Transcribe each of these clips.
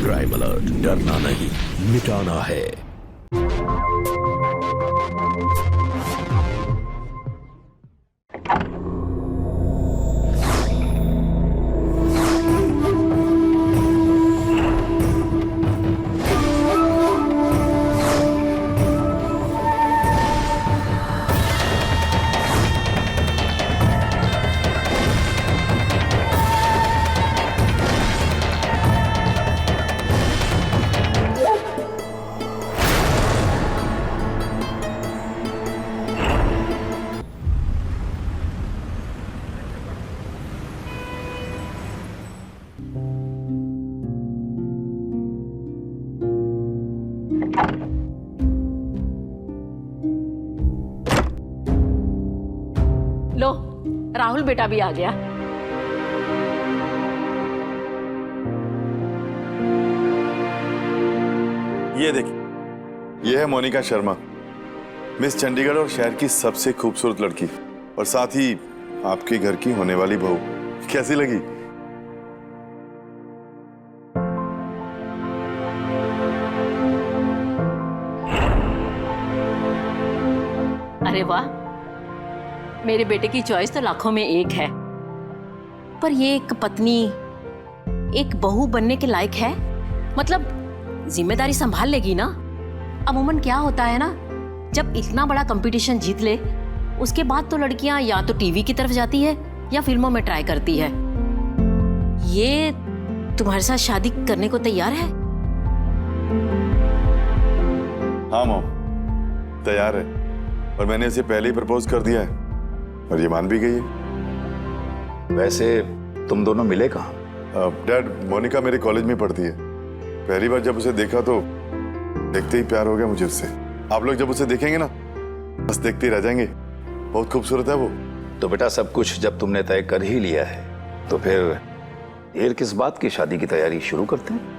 Crime alert, डरना नहीं मिटाना है। लो, राहुल बेटा भी आ गया। ये देखिए, ये है मोनिका शर्मा, मिस चंडीगढ़ और शहर की सबसे खूबसूरत लड़की और साथ ही आपके घर की होने वाली बहू। कैसी लगी? अरे वाह, मेरे बेटे की चॉइस तो लाखों में एक है, पर ये एक पत्नी, एक बहू बनने के लायक है? मतलब जिम्मेदारी संभाल लेगी ना? अमूमन क्या होता है ना, जब इतना बड़ा कंपटीशन जीत ले उसके बाद तो लड़कियां या तो टीवी की तरफ जाती है या फिल्मों में ट्राई करती है। ये तुम्हारे साथ शादी करने को तैयार है? हाँ मॉम, तैयार है और मैंने इसे पहले ही प्रपोज कर दिया है और ये मान भी गई है। वैसे तुम दोनों मिले कहाँ? डैड, मोनिका मेरे कॉलेज में पढ़ती है। पहली बार जब उसे देखा तो देखते ही प्यार हो गया मुझे उससे। आप लोग जब उसे देखेंगे ना बस देखते ही रह जाएंगे, बहुत खूबसूरत है वो। तो बेटा सब कुछ जब तुमने तय कर ही लिया है तो फिर देर किस बात की, शादी की तैयारी शुरू करते हैं।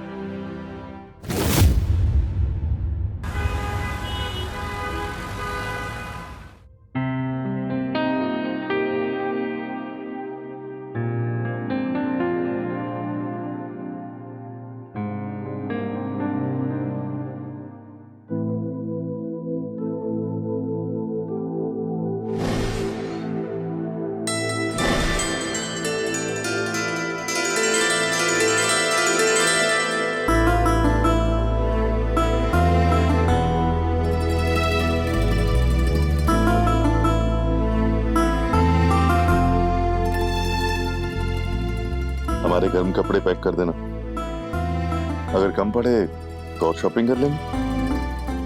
हमारे गर्म कपड़े पैक कर देना, अगर कम पड़े तो और शॉपिंग कर लेंगे।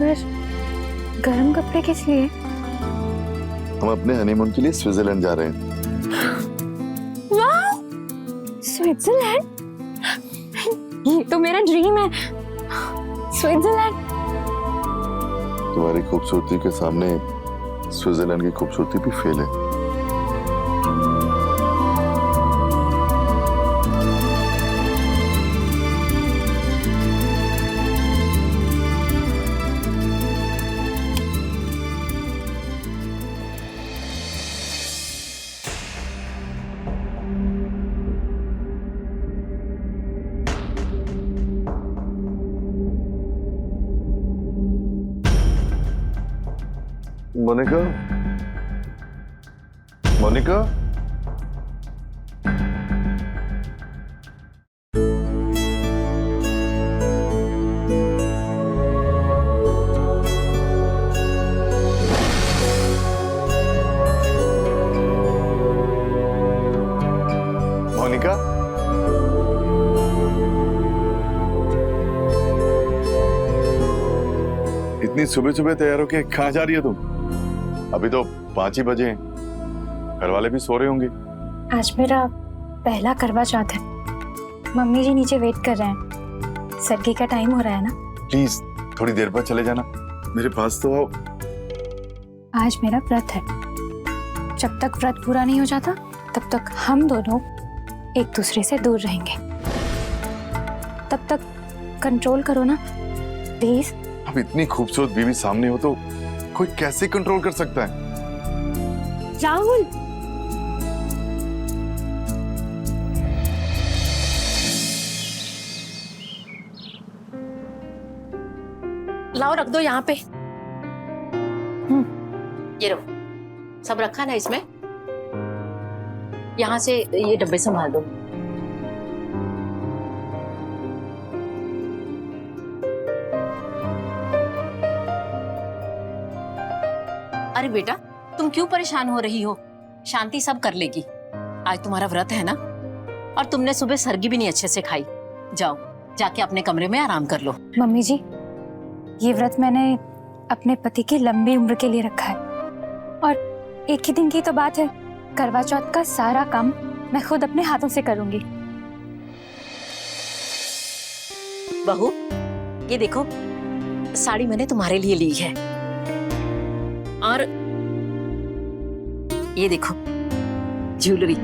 पर गर्म कपड़े किस लिए? हम अपने हनीमून के लिए स्विट्जरलैंड जा रहे हैं। वाह, स्विट्जरलैंड! ये तो मेरा ड्रीम है, स्विट्जरलैंड। तुम्हारी खूबसूरती के सामने स्विट्जरलैंड की खूबसूरती भी फेल है। मोनिका, मोनिका, मोनिका, इतनी सुबह सुबह तैयार होके कहाँ जा रही है तुम? अभी तो 5 ही बजे हैं, घर वाले भी सो रहे होंगे। आज मेरा पहला करवा चौथ है, मम्मी जी नीचे वेट कर रहे हैं। सरगी का टाइम हो रहा है ना। प्लीज थोड़ी देर बाद चले जाना, मेरे पास तो आओ। आज मेरा व्रत है, जब तक व्रत पूरा नहीं हो जाता तब तक हम दोनों एक दूसरे से दूर रहेंगे। तब तक कंट्रोल करो ना प्लीज। अब इतनी खूबसूरत बीवी सामने हो तो कोई कैसे कंट्रोल कर सकता है? राहुल, लाओ रख दो यहाँ पे। ये लो, सब रखा ना इसमें। यहाँ से ये डब्बे संभाल दो। अरे बेटा, तुम क्यों परेशान हो रही हो? शांति सब कर लेगी। आज तुम्हारा व्रत है ना, और तुमने सुबह सरगी भी नहीं अच्छे से खाई। जाओ, जाके अपने कमरे में आराम कर लो। मम्मी जी, ये व्रत मैंने अपने पति की लंबी उम्र के लिए रखा है, और एक ही दिन की तो बात है। करवा चौथ का सारा काम मैं खुद अपने हाथों से करूंगी। बहू, ये देखो, साड़ी मैंने तुम्हारे लिए ली है, और ये देखो ज्वेलरी।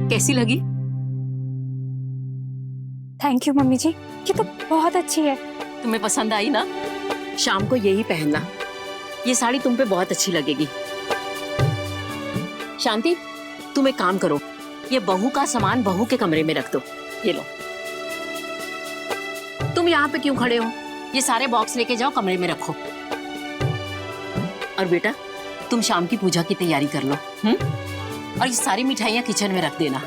कैसी लगी? थैंक यू मम्मी जी, ये तो बहुत अच्छी है। तुम्हें पसंद आई ना? शाम को यही पहनना, ये साड़ी तुम पे बहुत अच्छी लगेगी। शांति, तुम एक काम करो, ये बहू का सामान बहू के कमरे में रख दो। ये लो। तुम यहाँ पे क्यों खड़े हो? ये सारे बॉक्स लेके जाओ, कमरे में रखो। और बेटा, तुम शाम की पूजा की तैयारी कर लो। और ये सारी मिठाइयाँ किचन में रख देना।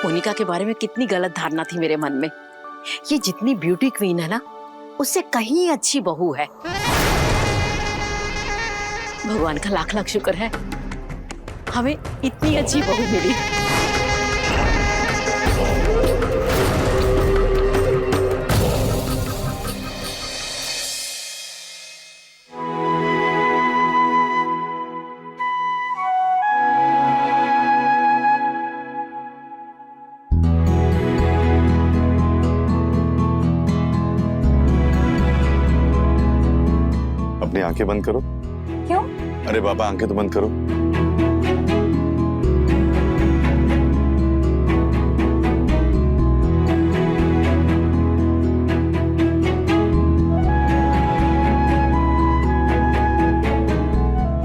मोनिका के बारे में कितनी गलत धारणा थी मेरे मन में। ये जितनी ब्यूटी क्वीन है ना, उससे कहीं अच्छी बहू है। भगवान का लाख लाख शुक्र है, हमें इतनी अच्छी बहू मिली। अपनी आंखें बंद करो। क्यों? अरे बाबा, आंखें तो बंद करो।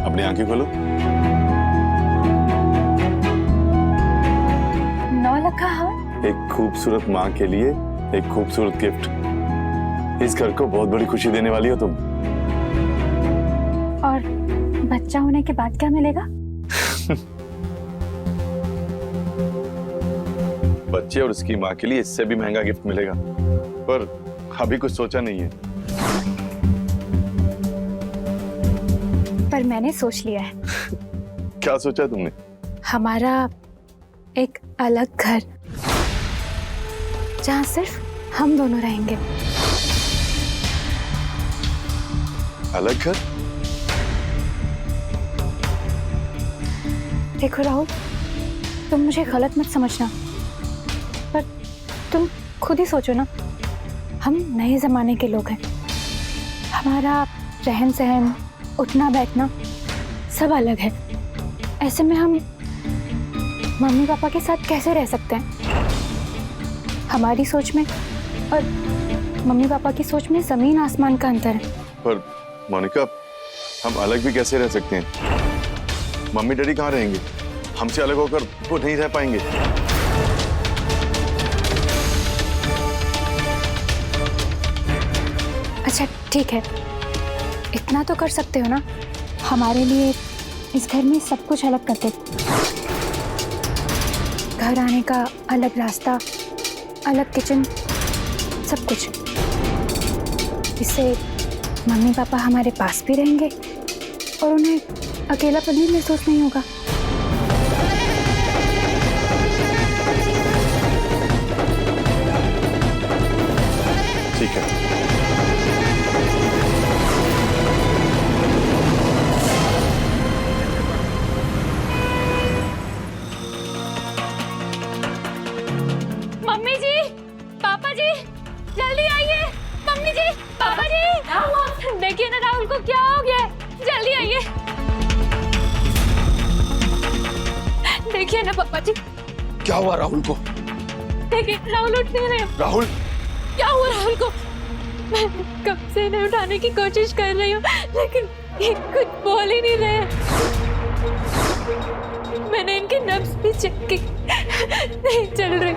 अपनी आंखें खोलो। 9 लखा हाँ? एक खूबसूरत माँ के लिए एक खूबसूरत गिफ्ट। इस घर को बहुत बड़ी खुशी देने वाली हो तुम। और बच्चा होने के बाद क्या मिलेगा? बच्चे और उसकी माँ के लिए इससे भी महंगा गिफ्ट मिलेगा, पर अभी कुछ सोचा नहीं है। पर मैंने सोच लिया है। क्या सोचा तुमने? हमारा एक अलग घर, जहाँ सिर्फ हम दोनों रहेंगे। अलग घर? देखो राहुल, तुम मुझे गलत मत समझना, पर तुम खुद ही सोचो ना, हम नए जमाने के लोग हैं। हमारा रहन सहन, उठना बैठना सब अलग है। ऐसे में हम मम्मी पापा के साथ कैसे रह सकते हैं? हमारी सोच में और मम्मी पापा की सोच में जमीन आसमान का अंतर है। पर मोनिका, हम अलग भी कैसे रह सकते हैं? मम्मी डैडी कहाँ रहेंगे? हमसे अलग होकर वो नहीं रह पाएंगे। अच्छा ठीक है, इतना तो कर सकते हो ना, हमारे लिए इस घर में सब कुछ अलग कर दे। घर आने का अलग रास्ता, अलग किचन, सब कुछ। इससे मम्मी पापा हमारे पास भी रहेंगे और उन्हें अकेलापन भी महसूस नहीं होगा। ठीक है। मम्मी जी, पापा जी, जल्दी आइए। मम्मी जी, पापा जी, देखिए ना राहुल को क्या हो गया है, जल्दी आइए। देखिए ना पापा जी। क्या हुआ राहुल को? देखिए राहुल उठ नहीं रहे। राहुल? क्या हुआ राहुल को? मैं कब से इन्हें उठाने की कोशिश कर रही हूँ, लेकिन ये कुछ बोल ही नहीं रहे। मैंने इनकी नब्ज भी चेक की, नहीं चल रही।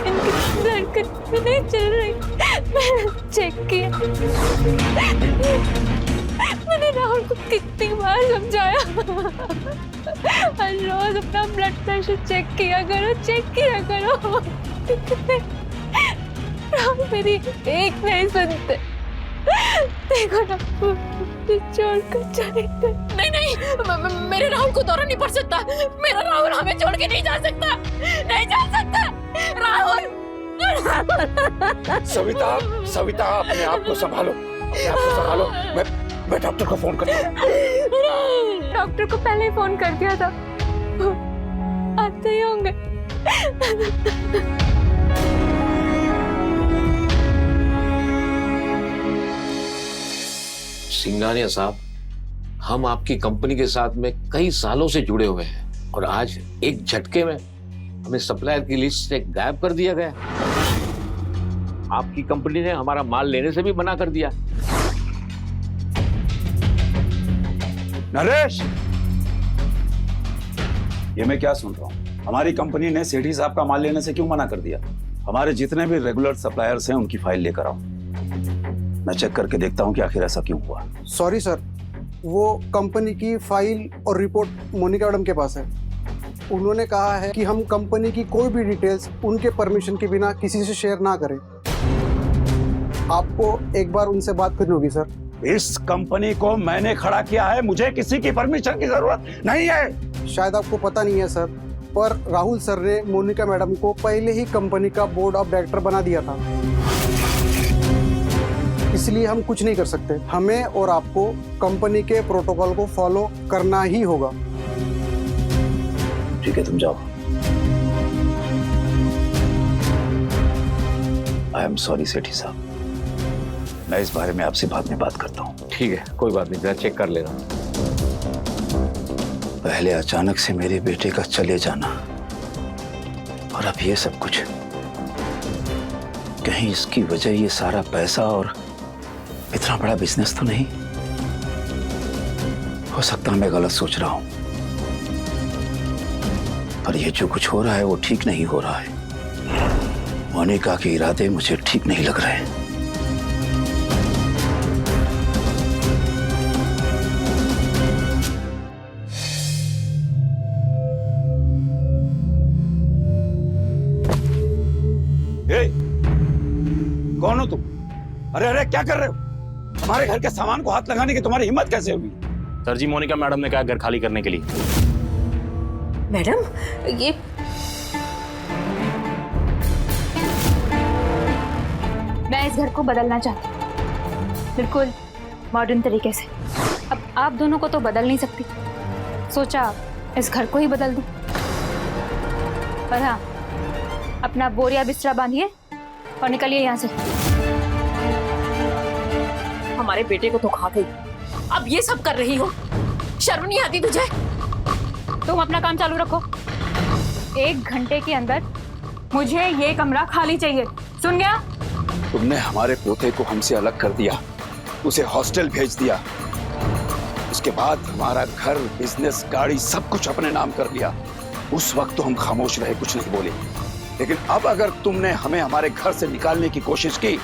इनकी धड़कन भी नहीं चल रही। मैंने चेक किया। मैंने राहुल को कितनी बार समझाया, हर रोज अपना ब्लड प्रेशर चेक किया करो। राहुल मेरी एक नहीं सुनते। देखो ना, छोड़कर चले गए। नहीं, मेरे राहुल को दौरा नहीं पड़ सकता। मेरा राहुल हमें छोड़ के नहीं जा सकता। राहुल। सविता अपने आप को संभालो। मैं डॉक्टर को फोन करता हूँ। डॉक्टर को पहले ही फोन कर दिया था, आते ही होंगे। सिंघानिया साहब, हम आपकी कंपनी के साथ में कई सालों से जुड़े हुए हैं और आज एक झटके में हमें सप्लायर की लिस्ट से गायब कर दिया गया। आपकी कंपनी ने हमारा माल लेने से भी मना कर दिया। नरेश, ये मैं क्या सुन रहा हूँ? हमारी कंपनी ने सेठी साहब का माल लेने से क्यों मना कर दिया? हमारे जितने भी रेगुलर सप्लायर्स हैं उनकी फाइल लेकर आओ, मैं चेक करके देखता हूँ कि आखिर ऐसा क्यों हुआ। सॉरी सर, वो कंपनी की फाइल और रिपोर्ट मोनिका मैडम के पास है। उन्होंने कहा है कि हम कंपनी की कोई भी डिटेल्स उनके परमिशन के बिना किसी से शेयर ना करें। आपको एक बार उनसे बात करनी होगी सर। इस कंपनी को मैंने खड़ा किया है, मुझे किसी की परमिशन की जरूरत नहीं है। शायद आपको पता नहीं है सर, पर राहुल सर ने मोनिका मैडम को पहले ही कंपनी का बोर्ड ऑफ डायरेक्टर बना दिया था, इसलिए हम कुछ नहीं कर सकते। हमें और आपको कंपनी के प्रोटोकॉल को फॉलो करना ही होगा। ठीक है, तुम जाओ। आई एम सॉरी सेठी साहब, मैं इस बारे में आपसे बाद में बात करता हूँ। ठीक है, कोई बात नहीं, जरा चेक कर लेना। पहले अचानक से मेरे बेटे का चले जाना और अब ये सब कुछ, कहीं इसकी वजह ये सारा पैसा और इतना बड़ा बिजनेस तो नहीं? हो सकता है मैं गलत सोच रहा हूं, पर ये जो कुछ हो रहा है वो ठीक नहीं हो रहा है। मोनिका के इरादे मुझे ठीक नहीं लग रहे। कौन हो तुम? अरे क्या कर रहे हो? हमारे घर के सामान को हाथ लगाने की तुम्हारी हिम्मत कैसे हुई? सर जी, मोनिका मैडम ने कहा घर खाली करने के लिए। मैडम, ये मैं इस घर को बदलना चाहती हूँ, बिल्कुल मॉडर्न तरीके से। अब आप दोनों को तो बदल नहीं सकती, सोचा इस घर को ही बदल दूं। पर हाँ, अपना बोरिया बिस्तरा बांधिए और निकलिए यहाँ से। हमारे बेटे को तो खा गई, अब ये सब कर रही हो, शर्म नहीं आती तुझे? तुम अपना काम चालू रखो। 1 घंटे के अंदर मुझे ये कमरा खाली चाहिए, सुन गया? तुमने हमारे पोते को हमसे अलग कर दिया, उसे हॉस्टल भेज दिया, उसके बाद हमारा घर, बिजनेस, गाड़ी सब कुछ अपने नाम कर लिया। उस वक्त तो हम खामोश रहे, कुछ नहीं बोले, लेकिन अब अगर तुमने हमें हमारे घर से निकालने की कोशिश की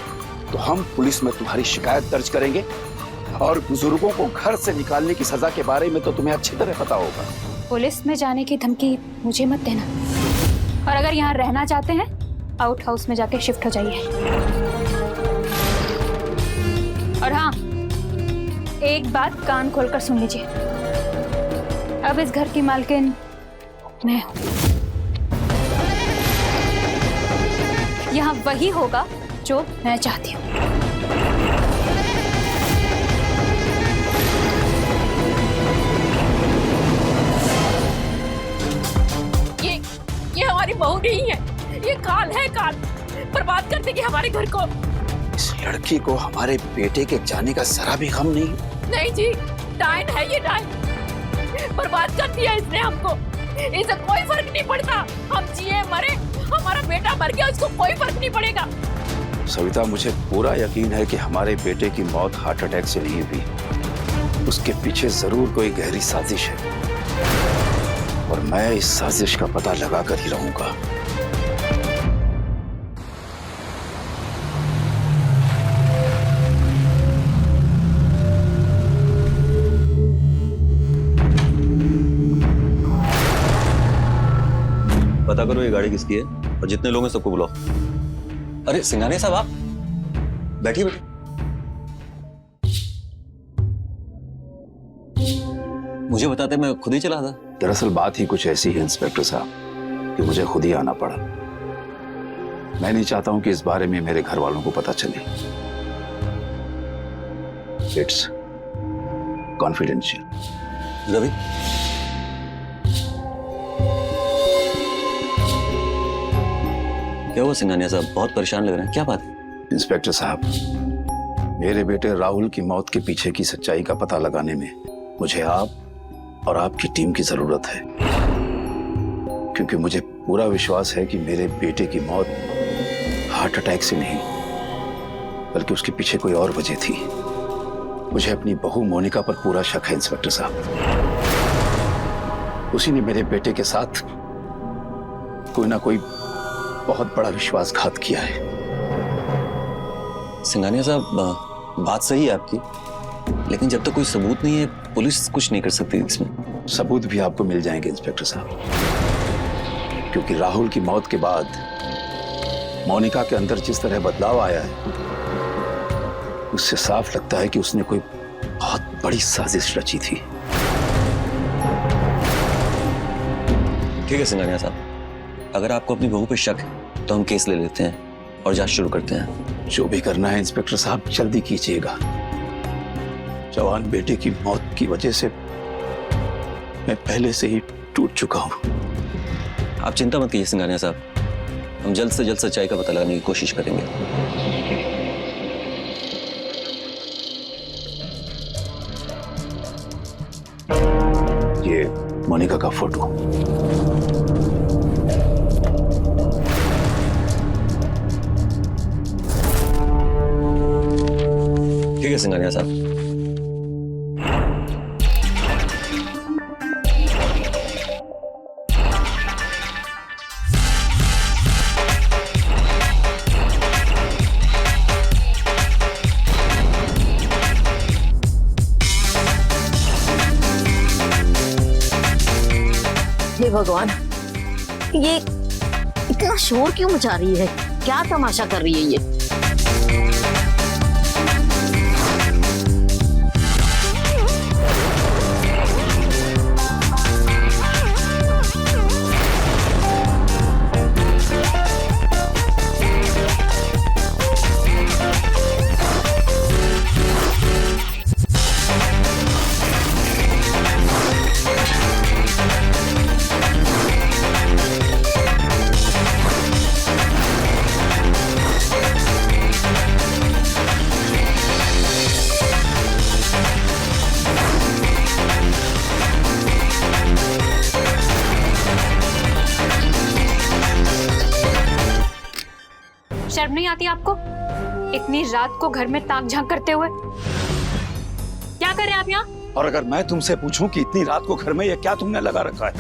तो हम पुलिस में तुम्हारी शिकायत दर्ज करेंगे, और बुजुर्गों को घर से निकालने की सजा के बारे में तो तुम्हें अच्छी तरह पता होगा। पुलिस में जाने की धमकी मुझे मत देना, और अगर यहाँ रहना चाहते हैं आउट हाउस में जाके शिफ्ट हो जाइए। और हाँ, एक बात कान खोलकर सुन लीजिए, अब इस घर की मालकिन मैं हूं। यहाँ वही होगा जो मैं चाहती हूँ। ये हमारी बहू नहीं है, ये काल है, काल बर्बाद कर देगी हमारे घर को। इस लड़की को हमारे बेटे के जाने का जरा भी गम नहीं? नहीं जी, डायन है ये, डायन बर्बाद कर दिया इसने हमको। इसे कोई फर्क नहीं पड़ता, हम जिए मरे, हमारा बेटा मर गया, उसको कोई फर्क नहीं पड़ेगा। सविता, मुझे पूरा यकीन है कि हमारे बेटे की मौत हार्ट अटैक से नहीं हुई। उसके पीछे जरूर कोई गहरी साजिश है और मैं इस साजिश का पता लगा कर ही रहूंगा। पता करो ये गाड़ी किसकी है और जितने लोग हैं सबको बुलाओ। अरे सिंघानिया साहब, आप बैठिए बैठिए। मुझे बताते मैं खुद ही चला था। दरअसल बात ही कुछ ऐसी है इंस्पेक्टर साहब कि मुझे खुद ही आना पड़ा। मैं नहीं चाहता हूं कि इस बारे में मेरे घर वालों को पता चले। It's confidential. रवि, क्या हुआ सिंघानिया साहब? बहुत परेशान लग रहे हैं, क्या बात है? इंस्पेक्टर साहब, मेरे बेटे राहुल की मौत के पीछे की सच्चाई का पता लगाने में मुझे आप और आपकी टीम की जरूरत है, क्योंकि मुझे पूरा विश्वास है कि मेरे बेटे की मौत हार्ट अटैक से नहीं बल्कि उसके पीछे कोई और वजह थी। मुझे अपनी बहू मोनिका पर पूरा शक है इंस्पेक्टर साहब। उसी ने मेरे बेटे के साथ कोई ना कोई बहुत बड़ा विश्वासघात किया है। सिंघानिया साहब, बात सही है आपकी, लेकिन जब तक कोई सबूत नहीं है पुलिस कुछ नहीं कर सकती इसमें। सबूत भी आपको मिल जाएंगे इंस्पेक्टर साहब, क्योंकि राहुल की मौत के बाद मोनिका के अंदर जिस तरह बदलाव आया है उससे साफ लगता है कि उसने कोई बहुत बड़ी साजिश रची थी। ठीक है सिंघानिया साहब, अगर आपको अपनी बहू पे शक है तो हम केस ले लेते हैं और जांच शुरू करते हैं। जो भी करना है इंस्पेक्टर साहब जल्दी कीजिएगा। जवान बेटे की मौत की वजह से मैं पहले से ही टूट चुका हूं। आप चिंता मत कीजिए सिंघानिया साहब, हम जल्द से जल्द सच्चाई का पता लगाने की कोशिश करेंगे। ये मोनिका का फोटो। ठीक है सिंघानिया साहब। हे भगवान, ये इतना शोर क्यों मचा रही है? क्या तमाशा कर रही है ये? शर्म नहीं आती आपको? इतनी रात को घर में ताक झांक करते हुए क्या कर रहे हैं आप यहाँ? और अगर मैं तुमसे पूछूं कि इतनी रात को घर में ये क्या तुमने लगा रखा है?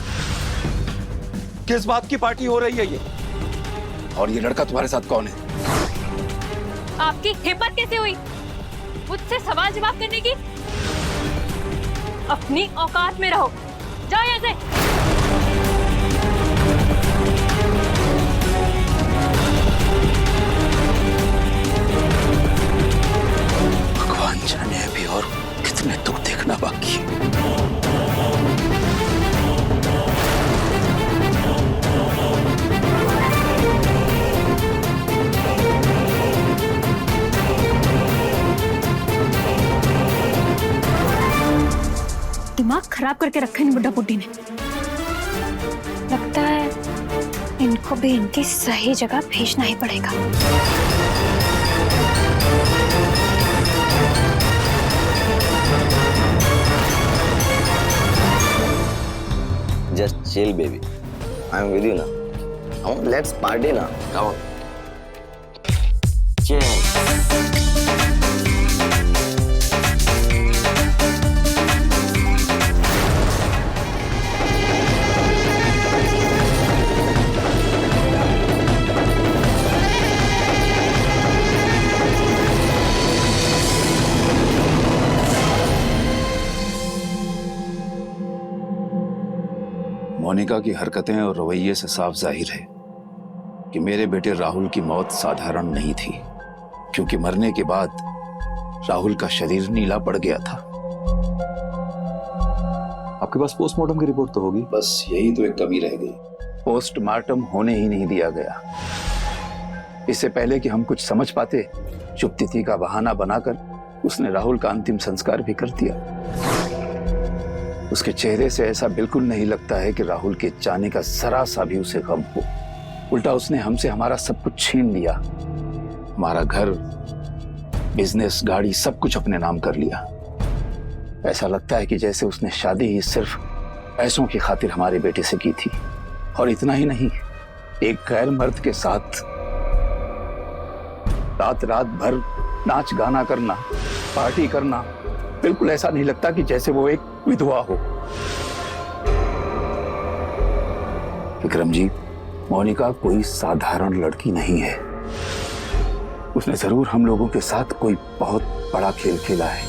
किस बात की पार्टी हो रही है ये? और ये लड़का तुम्हारे साथ कौन है? आपकी हिम्मत कैसे हुई मुझसे सवाल जवाब करने की? अपनी औकात में रहो, जाओ यहाँ से। भगवान जाने अभी और कितने दुख देखना बाकी है। दिमाग खराब करके रखा इन बुड्ढा बुड्ढी ने। लगता है इनको भी इनकी सही जगह भेजना ही पड़ेगा। Just chill, baby. I'm with you now. Come on, let's party now. Come on. Monika की हरकतें और रवैये से साफ जाहिर है कि मेरे बेटे राहुल की मौत साधारण नहीं थी, क्योंकि मरने के बाद राहुल का शरीर नीला पड़ गया था। आपके पास पोस्टमार्टम की रिपोर्ट तो होगी? बस यही तो एक कमी रह गई, पोस्टमार्टम होने ही नहीं दिया गया। इससे पहले कि हम कुछ समझ पाते, चुप तिथि का बहाना बनाकर उसने राहुल का अंतिम संस्कार भी कर दिया। उसके चेहरे से ऐसा बिल्कुल नहीं लगता है कि राहुल के जाने का जरा सा भी उसे गम हो। उल्टा उसने हमसे हमारा सब कुछ छीन लिया, हमारा घर, बिजनेस, गाड़ी, सब कुछ अपने नाम कर लिया। ऐसा लगता है कि जैसे उसने शादी ही सिर्फ पैसों की खातिर हमारे बेटे से की थी। और इतना ही नहीं, एक गैर मर्द के साथ रात रात भर नाच गाना करना, पार्टी करना, बिल्कुल ऐसा नहीं लगता कि जैसे वो एक विधवा हो। विक्रम जी, मोनिका कोई साधारण लड़की नहीं है। उसने जरूर हम लोगों के साथ कोई बहुत बड़ा खेल खेला है।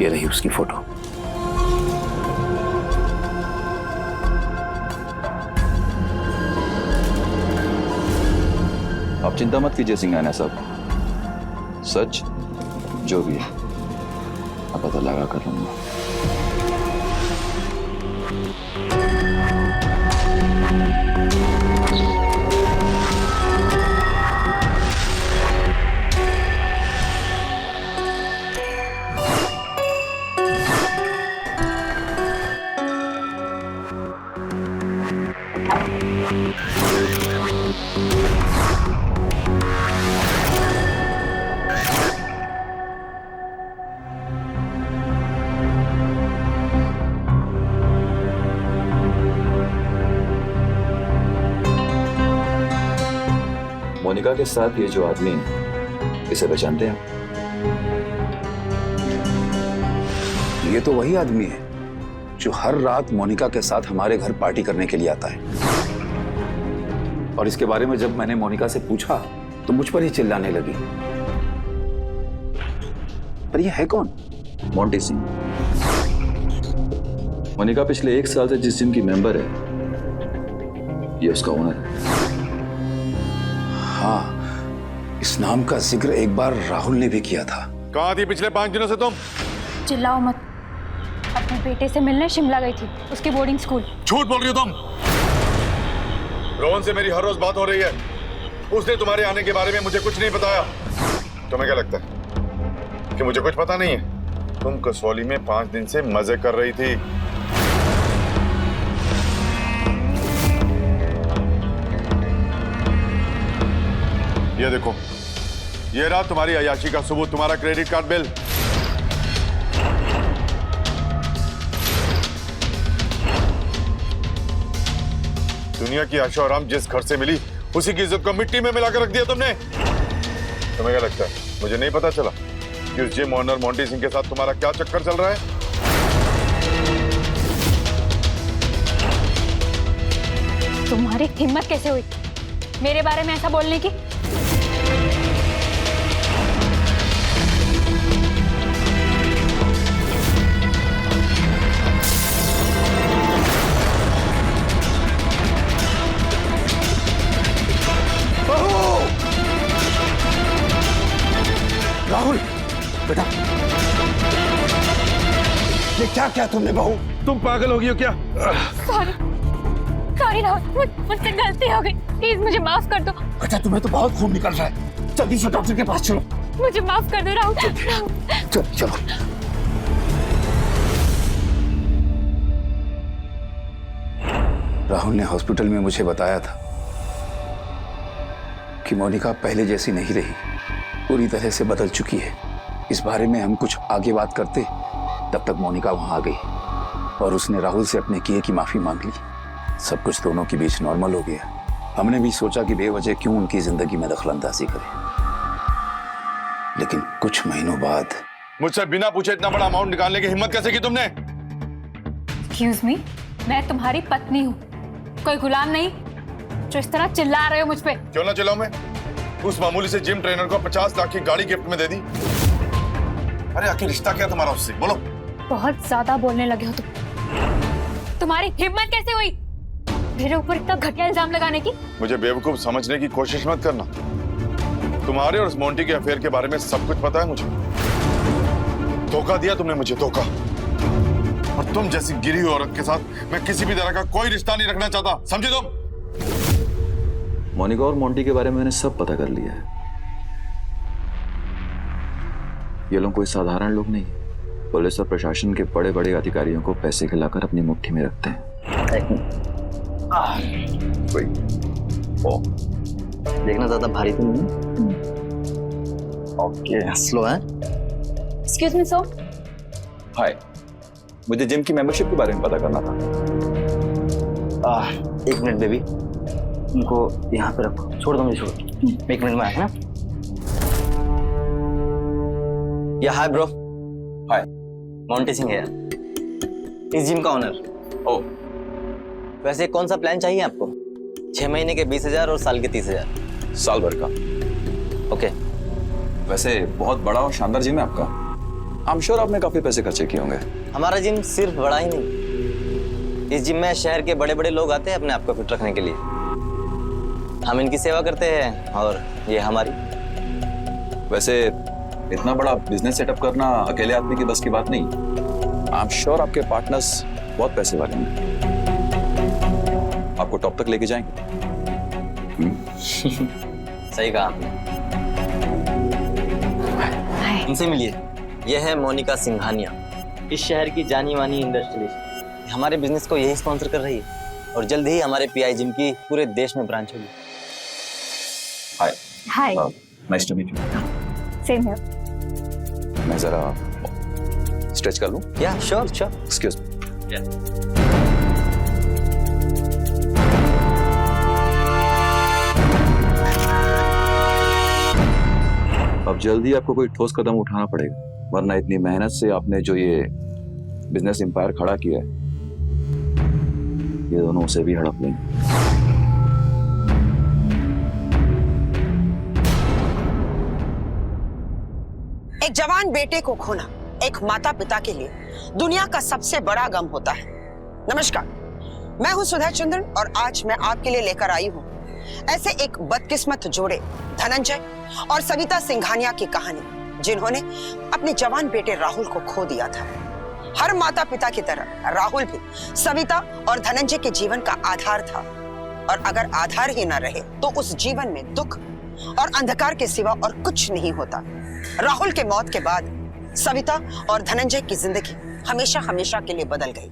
ये रही उसकी फोटो। आप चिंता मत कीजिए सिंघानिया साहब, सच जो भी है मैं पता लगा कर लूंगा। मोनिका के साथ ये जो आदमी, इसे पहचानते हैं? ये तो वही आदमी है जो हर रात मोनिका के साथ हमारे घर पार्टी करने के लिए आता है। और इसके बारे में जब मैंने मोनिका से पूछा तो मुझ पर ही चिल्लाने लगी। पर ये है कौन? मोंटी सिंह। मोनिका पिछले 1 साल से जिस जिम की मेंबर है, ये उसका ओनर है। हाँ, इस नाम का जिक्र एक बार राहुल ने भी किया था। कहाँ थी पिछले 5 दिनों से तुम? चिल्लाओ मत। अपने बेटे से मिलने शिमला गई थी, उसके बोर्डिंग स्कूल। झूठ बोल रही हो तुम। रोहन से मेरी हर रोज बात हो रही है। उसने तुम्हारे आने के बारे में मुझे कुछ नहीं बताया। तुम्हें क्या लगता है कि मुझे कुछ पता नहीं है? तुम कसौली में 5 दिन से मजे कर रही थी। ये देखो, ये रहा तुम्हारी अय्याशी का सबूत, तुम्हारा क्रेडिट कार्ड बिल। दुनिया की आशा आराम जिस घर से मिली, उसी की इज्जत को मिट्टी में मिलाकर रख दिया तुमने। तुम्हें क्या लगता है मुझे नहीं पता चला कि उस जिम ओनर मोंटी सिंह के साथ तुम्हारा क्या चक्कर चल रहा है? तुम्हारी हिम्मत कैसे हुई मेरे बारे में ऐसा बोलने की? राहुल, बेटा, ये क्या किया तुमने बहू? तुम पागल हो गई हो क्या? सॉरी सॉरी राहुल, मुझसे गलती हो गई, प्लीज मुझे माफ कर दो। बेटा, तुम्हें तो बहुत खून निकल रहा है, जल्दी से डॉक्टर के पास चलो। मुझे माफ कर दो राहुल। चलो चलो। राहुल ने हॉस्पिटल में मुझे बताया था कि मोनिका पहले जैसी नहीं रही, पूरी तरह से बदल चुकी है। इस बारे में हम कुछ आगे बात करते, तब तक मोनिका वहां आ गई और उसने राहुल से अपने किए की माफी मांग ली। सब कुछ दोनों के बीच नॉर्मल हो गया। हमने भी सोचा कि बेवजह क्यों उनकी जिंदगी में दखलंदाजी करें, लेकिन कुछ महीनों बाद मुझसे बिना पूछे इतना बड़ा अमाउंट निकालने की हिम्मत कैसे की तुमने? एक्सक्यूज मी, मैं तुम्हारी पत्नी हूँ, कोई गुलाम नहीं जो इस तरह चिल्ला रहे हो मुझ पे। क्यों ना चिल्लाऊं मैं? उस मामूली से जिम ट्रेनर को 50 लाख की गाड़ी गिफ्ट में दे दी। अरे आखिर रिश्ता क्या तुम्हारा उससे? बोलो। बहुत ज्यादा बोलने लगे हो तुम। तुम्हारी हिम्मत कैसे हुई मेरे ऊपर इतना घटिया इल्जाम लगाने की? मुझे बेवकूफ समझने की कोशिश मत करना। तुम्हारे और उस मोंटी के अफेयर के बारे में सब कुछ पता है मुझे। धोखा दिया तुमने मुझे, धोखा। और तुम जैसी गिरी हुई औरत के साथ मैं किसी भी तरह का कोई रिश्ता नहीं रखना चाहता, समझे तुम? मोनिका और मोंटी के बारे में मैंने सब पता कर लिया है। ये लोग कोई साधारण लोग नहीं, पुलिस और प्रशासन के बड़े बड़े अधिकारियों को पैसे खिलाकर अपनी मुट्ठी में रखते हैं। देखना ज्यादा भारी तो नहीं। ओके, स्लो है। Excuse me sir. हाय, मुझे जिम की मेंबरशिप के बारे में पता करना था। एक मिनट बेबी, उनको यहाँ पे रखो। छोड़ दो मुझे, छोड़। एक मिनट में आया ना। या हाय ब्रो। हाय, मोंटी सिंह है, इस जिम का ऑनर। ओह, वैसे कौन सा प्लान चाहिए आपको? 6 महीने के 20,000 और साल के 30,000। साल भर का। ओके। वैसे बहुत बड़ा और शानदार जिम है आपका। आई एम श्योर आपने काफी पैसे खर्चे किए होंगे। हमारा जिम सिर्फ बड़ा ही नहीं, इस जिम में शहर के बड़े बड़े लोग आते हैं अपने आप को फिट रखने के लिए। हम इनकी सेवा करते हैं और ये हमारी। वैसे इतना बड़ा बिजनेस सेटअप करना अकेले आदमी की बस की बात नहीं। आई एम श्योर आपके पार्टनर्स बहुत पैसे वाले हैं, आपको टॉप तक लेके जाएंगे। सही कहा आपने। इनसे मिलिए, ये है मोनिका सिंघानिया, इस शहर की जानी मानी इंडस्ट्रियलिस्ट। हमारे बिजनेस को यही स्पॉन्सर कर रही है और जल्द ही हमारे पीआई जिम की पूरे देश में ब्रांच होगी। Hi. Hi. Nice to meet you. Same here. मैं जरा स्ट्रेच कर लूं? या श्योर श्योर। Excuse me. अब जल्दी आपको कोई ठोस कदम उठाना पड़ेगा, वरना इतनी मेहनत से आपने जो ये बिजनेस एम्पायर खड़ा किया है, ये दोनों उसे भी हड़प लेंगे। एक जवान बेटे को खोना एक माता पिता के लिए दुनिया का सबसे बड़ा गम होता है। नमस्कार, मैं हूं सुधा चंद्रन और आज मैं आपके लिए लेकर आई हूं ऐसे एक बदकिस्मत जोड़े धनंजय और सविता सिंघानिया की कहानी, जिन्होंने अपने जवान बेटे राहुल को खो दिया था। हर माता पिता की तरह राहुल भी सविता और धनंजय के जीवन का आधार था, और अगर आधार ही न रहे तो उस जीवन में दुख और अंधकार के सिवा और कुछ नहीं होता। राहुल के मौत के बाद सविता और धनंजय की जिंदगी हमेशा हमेशा के लिए बदल गई।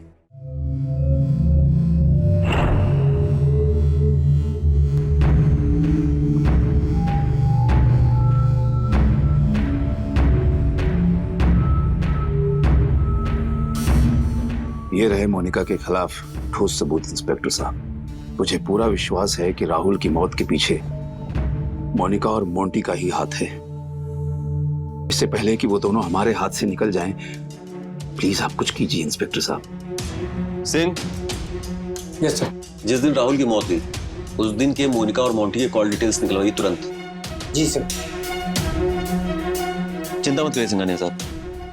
ये रहे मोनिका के खिलाफ ठोस सबूत इंस्पेक्टर साहब। मुझे पूरा विश्वास है कि राहुल की मौत के पीछे मोनिका और मोंटी का ही हाथ है। इससे पहले कि वो दोनों हमारे हाथ से निकल जाएं, प्लीज आप कुछ कीजिए इंस्पेक्टर साहब। सिंह। Yes sir. जिस दिन राहुल की मौत हुई उस दिन के मोनिका और मोंटी के कॉल डिटेल्स निकलवाइए तुरंत। जी सर। चिंता मत करिए सिंघानिया साहब,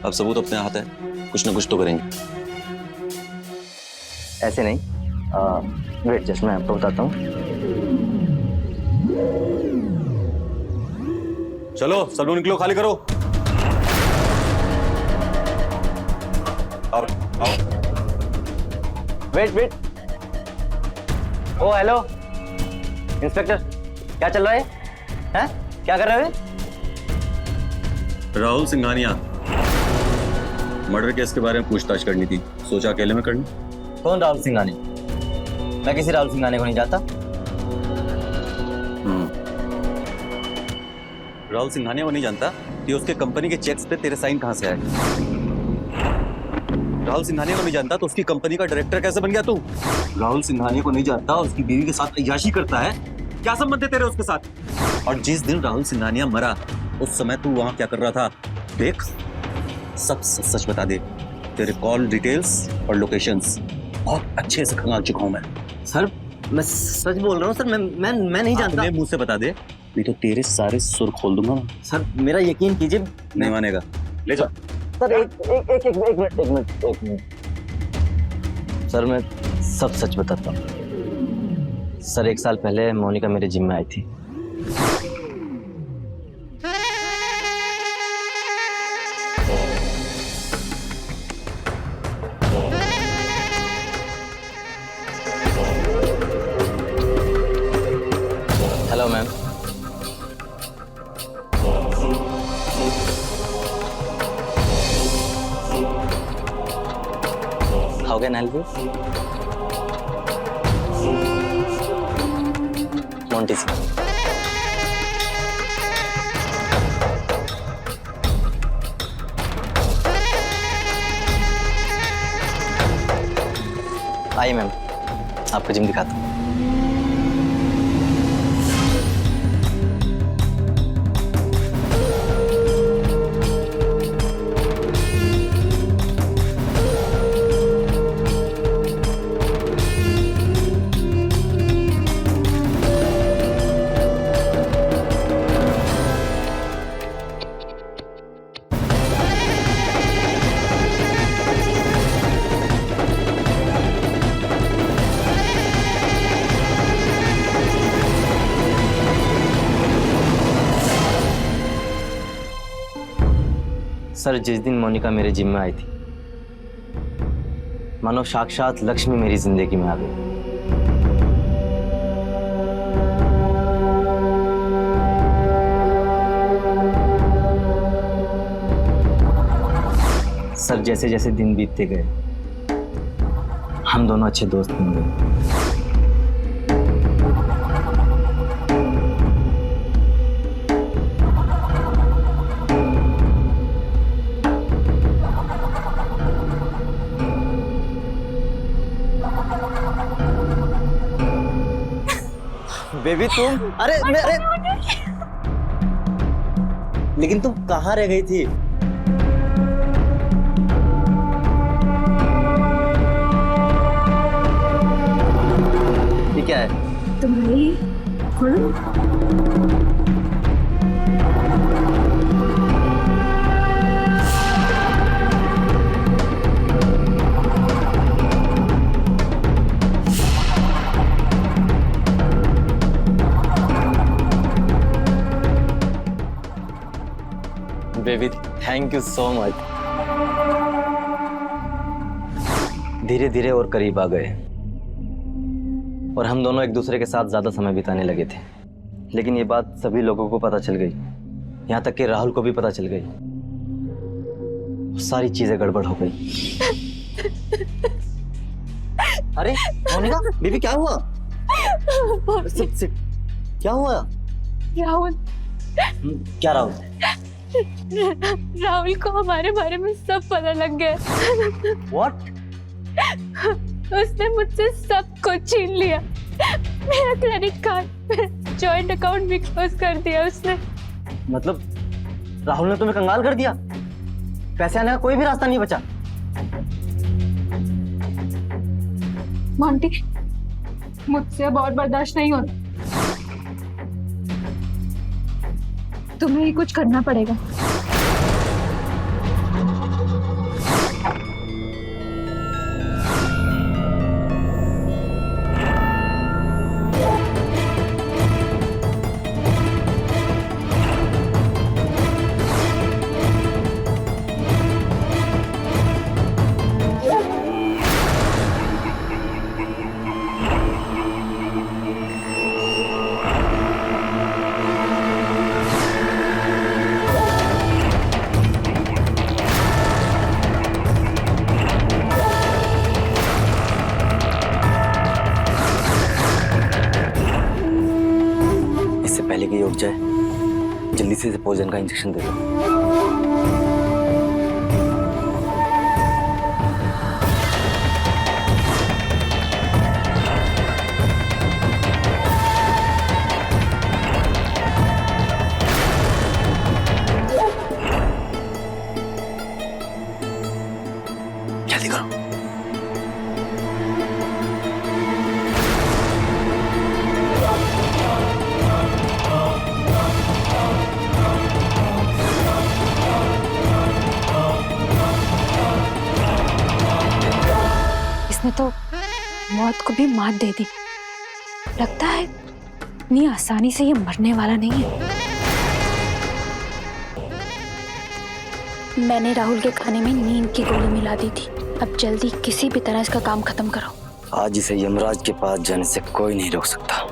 अब सबूत अपने हाथ है, कुछ ना कुछ तो करेंगे। ऐसे नहीं, वेट जस्ट मैं आपको बताता हूँ। चलो सब लोग निकलो, खाली करो। आओ आओ। Wait wait. Oh hello inspector, क्या चल रहा है? हैं? क्या कर रहे हो? राहुल सिंघानिया, मर्डर केस के बारे में पूछताछ करनी थी, सोचा अकेले में करनी। कौन राहुल सिंघानिया? मैं किसी राहुल सिंघानिया को नहीं जानता। राहुल सिंघानिया को नहीं जानता कि उसके कंपनी के चेक्स पे तेरे साइन कहां से आए? राहुल सिंघानिया को नहीं जानता तो उसकी कंपनी का डायरेक्टर कैसे बन गया तू? राहुल सिंघानिया को नहीं जानता और उसकी बीवी के साथ अय्याशी करता है? क्या संबंध है तेरे उसके साथ? और जिस दिन राहुल सिंघानिया मरा उस समय तू वहां क्या कर रहा था? देख, सब सच बता दे। तेरे कॉल डिटेल्स और लोकेशंस बहुत अच्छे से खंगाल चुका हूं मैं। सर मैं सच बोल रहा हूँ सर, मैं नहीं जानता। अपने मुंह से बता दे, नहीं तो तेरे सारे सुर खोल दूंगा मैं। सर मेरा यकीन कीजिए। नहीं मानेगा, ले जा। सर एक मिनट। सर मैं सब सच बताता हूँ। सर 1 साल पहले मोनिका मेरे जिम में आई थी। Hello ma'am. How can I help you? Monty Singh. आइए मैम, आपको जिम दिखाता हूँ। सर जिस दिन मोनिका मेरे जिम में आई थी, मानो साक्षात लक्ष्मी मेरी जिंदगी में आ गई। सर जैसे जैसे दिन बीतते गए हम दोनों अच्छे दोस्त बन गए। बेबी तुम, अरे लेकिन तुम कहाँ रह गई थी? ये क्या है? तुम्हारी baby thank you so much. धीरे धीरे और करीब आ गए और हम दोनों एक दूसरे के साथ ज्यादा समय बिताने लगे थे। लेकिन ये बात सभी लोगों को पता चल गई, यहाँ तक कि राहुल को भी पता चल गई। सारी चीजें गड़बड़ हो गई। अरे मोनिका बेबी क्या हुआ? क्या हुआ? राहुल, क्या राहुल? राहुल को हमारे बारे में सब पता लग गया। What? उसने मुझसे सब कुछ छीन लिया। मेरा क्रेडिट कार्ड, जॉइंट अकाउंट भी क्लोज कर दिया उसने। मतलब राहुल ने तुम्हें कंगाल कर दिया? पैसे आने का कोई भी रास्ता नहीं बचा? मोंटी, मुझसे अब और बर्दाश्त नहीं होता। तुम्हें ही कुछ करना पड़ेगा। पहले कि ये उठ जाए, जल्दी से पॉइजन का इंजेक्शन दे दो। मौत को भी मात दे दी। लगता है इतनी आसानी से ये मरने वाला नहीं है। मैंने राहुल के खाने में नींद की गोली मिला दी थी। अब जल्दी किसी भी तरह इसका काम खत्म करो। आज इसे यमराज के पास जाने से कोई नहीं रोक सकता।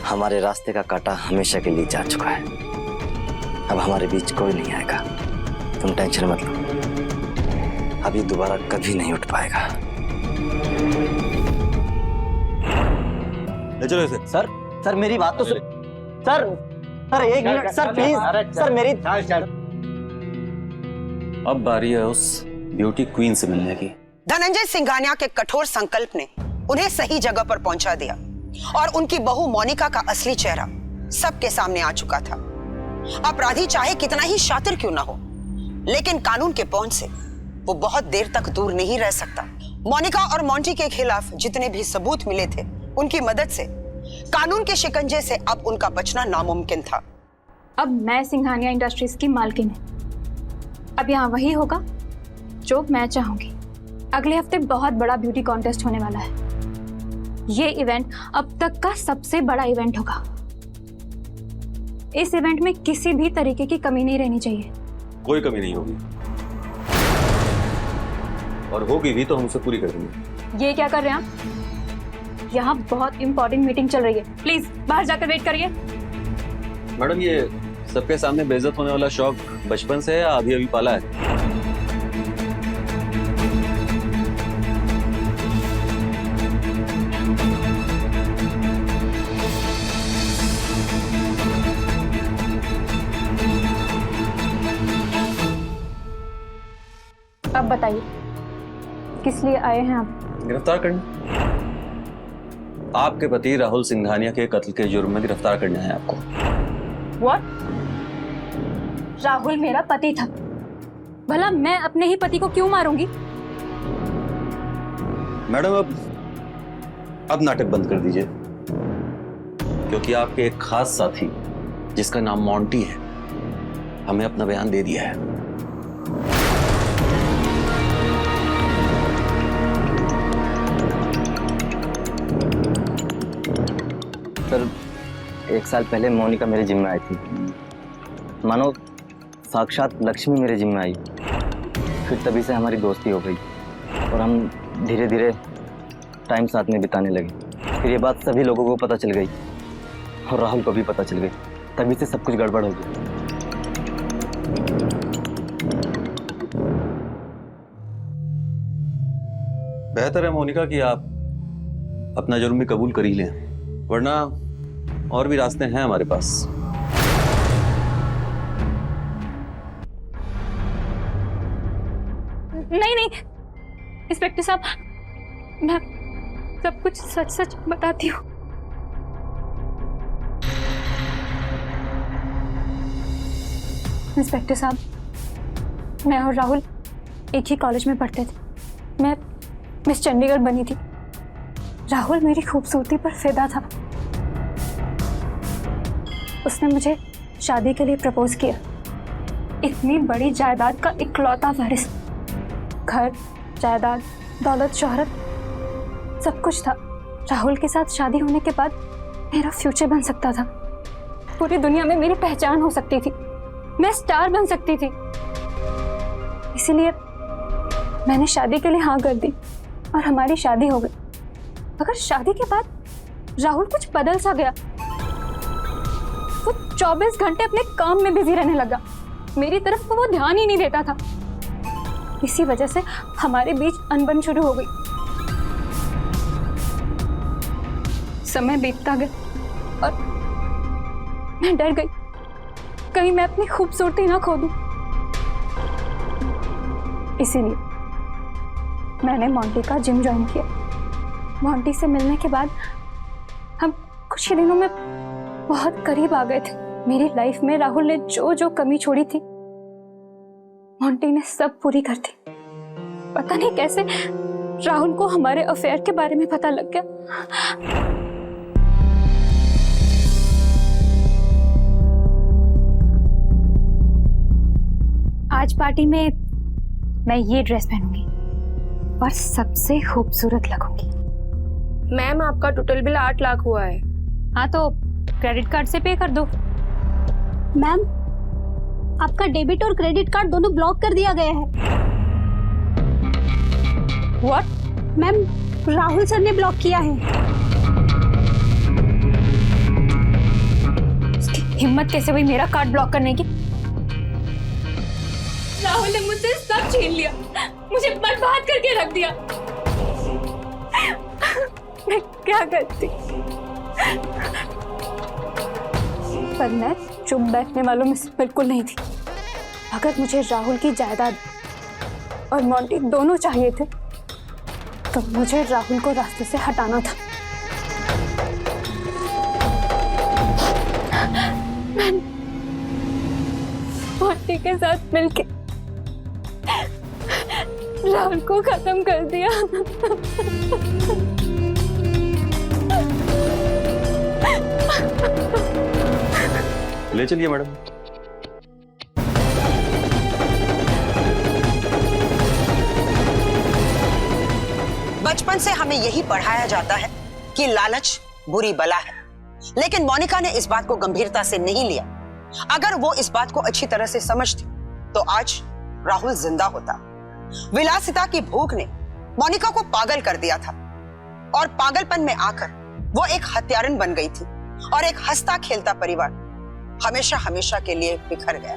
हमारे रास्ते का कांटा हमेशा के लिए जा चुका है। अब हमारे बीच कोई नहीं आएगा। तुम टेंशन मत लो, अब ये दोबारा कभी नहीं उठ पाएगा। ले चलो इसे। सर मेरी बात तो सुन। सर एक मिनट सर प्लीज। सर मेरी अब बारी है उस ब्यूटी क्वीन से मिलने की। धनंजय सिंघानिया के कठोर संकल्प ने उन्हें सही जगह पर पहुंचा दिया और उनकी बहू मोनिका का असली चेहरा सबके सामने आ चुका था। अपराधी चाहे कितना ही शातिर क्यों ना हो, लेकिन कानून के पहुंच से वो बहुत देर तक दूर नहीं रह सकता। मोनिका और मोंटी के खिलाफ जितने भी सबूत मिले थे, उनकी मदद से कानून के शिकंजे से अब उनका बचना नामुमकिन था। अब मैं सिंघानिया इंडस्ट्रीज की मालकिन हूँ। अब यहाँ वही होगा जो मैं चाहूंगी। अगले हफ्ते बहुत बड़ा ब्यूटी कॉन्टेस्ट होने वाला है। ये इवेंट अब तक का सबसे बड़ा इवेंट होगा। इस इवेंट में किसी भी तरीके की कमी नहीं रहनी चाहिए। कोई कमी नहीं होगी, और होगी भी तो हम उसे पूरी कर देंगे। ये क्या कर रहे हैं आप? यहाँ बहुत इंपॉर्टेंट मीटिंग चल रही है, प्लीज बाहर जाकर वेट करिए। मैडम, ये सबके सामने बेइज्जत होने वाला शौक बचपन से है या अभी अभी पाला है? अब बताइए किस लिए आए हैं आप? गिरफ्तार करने। आपके पति राहुल सिंघानिया के कत्ल के जुर्म में गिरफ्तार करना है आपको। What? राहुल मेरा पति था, भला मैं अपने ही पति को क्यों मारूंगी? मैडम, अब नाटक बंद कर दीजिए, क्योंकि आपके एक खास साथी जिसका नाम मोंटी है हमें अपना बयान दे दिया है। सर 1 साल पहले मोनिका मेरे जिम में आई थी। मानो साक्षात लक्ष्मी मेरे जिम में आई। फिर तभी से हमारी दोस्ती हो गई और हम धीरे धीरे टाइम साथ में बिताने लगे। फिर ये बात सभी लोगों को पता चल गई और राहुल को भी पता चल गई। तभी से सब कुछ गड़बड़ हो गया। बेहतर है मोनिका कि आप अपना जुर्म भी कबूल कर ही लें, वरना और भी रास्ते हैं हमारे पास। नहीं इंस्पेक्टर साहब, मैं सब कुछ सच सच बताती हूँ। इंस्पेक्टर साहब, मैं और राहुल एक ही कॉलेज में पढ़ते थे। मैं मिस चंडीगढ़ बनी थी। राहुल मेरी खूबसूरती पर फिदा था। उसने मुझे शादी के लिए प्रपोज किया। इतनी बड़ी जायदाद का इकलौता वारिस, घर, जायदाद, दौलत, शोहरत, सब कुछ था। राहुल के साथ शादी होने के बाद मेरा फ्यूचर बन सकता था। पूरी दुनिया में मेरी पहचान हो सकती थी। मैं स्टार बन सकती थी। इसीलिए मैंने शादी के लिए हाँ कर दी और हमारी शादी हो गई। मगर शादी के बाद राहुल कुछ बदल सा गया। वो 24 घंटे अपने काम में बिजी रहने लगा। मेरी तरफ वो ध्यान ही नहीं देता था। इसी वजह से हमारे बीच अनबन शुरू हो गई। समय बीतता गया और मैं डर गई कहीं मैं अपनी खूबसूरती ना खो दूं। इसीलिए मैंने मोंटी का जिम ज्वाइन किया। मोंटी से मिलने के बाद हम कुछ ही दिनों में बहुत करीब आ गए थे। मेरी लाइफ में राहुल ने जो जो कमी छोड़ी थी मोंटी ने सब पूरी कर दी। पता नहीं कैसे राहुल को हमारे अफेयर के बारे में पता लग गया। आज पार्टी में मैं ये ड्रेस पहनूंगी और सबसे खूबसूरत लगूंगी। मैम आपका टोटल बिल 8 लाख हुआ है। हाँ तो क्रेडिट कार्ड से पे कर दो। मैम आपका डेबिट और क्रेडिट कार्ड दोनों ब्लॉक कर दिया गया है। व्हाट? मैम राहुल सर ने ब्लॉक किया है। उसकी हिम्मत कैसे हुई मेरा कार्ड ब्लॉक करने की? राहुल ने मुझसे सब छीन लिया, मुझे बर्बाद करके रख दिया। मैं क्या करती? पर मैं चुप बैठने वालों में से बिल्कुल नहीं थी। अगर मुझे राहुल की जायदाद और मोंटी दोनों चाहिए थे तो मुझे राहुल को रास्ते से हटाना था। मैंने मोंटी के साथ मिलके राहुल को खत्म कर दिया। ले चलिए मैडम। बचपन से हमें यही पढ़ाया जाता है कि लालच बुरी बला है, लेकिन मोनिका ने इस बात को गंभीरता से नहीं लिया। अगर वो इस बात को अच्छी तरह से समझती तो आज राहुल जिंदा होता। विलासिता की भूख ने मोनिका को पागल कर दिया था और पागलपन में आकर वो एक हत्यारन बन गई थी और एक हंसता खेलता परिवार हमेशा हमेशा के लिए बिखर गया।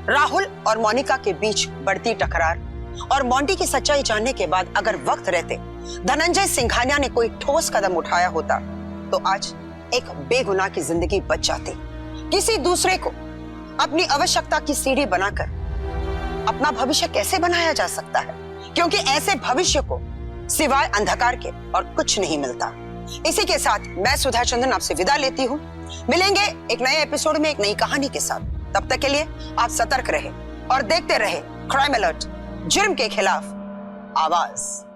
राहुल और मोनिका के बीच बढ़ती टकरार और मोंटी की सच्चाई जानने के बाद अगर वक्त रहते धनंजय सिंघानिया ने कोई ठोस कदम उठाया होता तो आज एक बेगुनाह की जिंदगी बच जाती। किसी दूसरे को अपनी आवश्यकता की सीढ़ी बनाकर अपना भविष्य कैसे बनाया जा सकता है, क्योंकि ऐसे भविष्य को सिवाय अंधकार के और कुछ नहीं मिलता। इसी के साथ मैं सुधा चंद्रन आपसे विदा लेती हूँ। मिलेंगे एक नए एपिसोड में एक नई कहानी के साथ। तब तक के लिए आप सतर्क रहे और देखते रहे क्राइम अलर्ट, जुर्म के खिलाफ आवाज।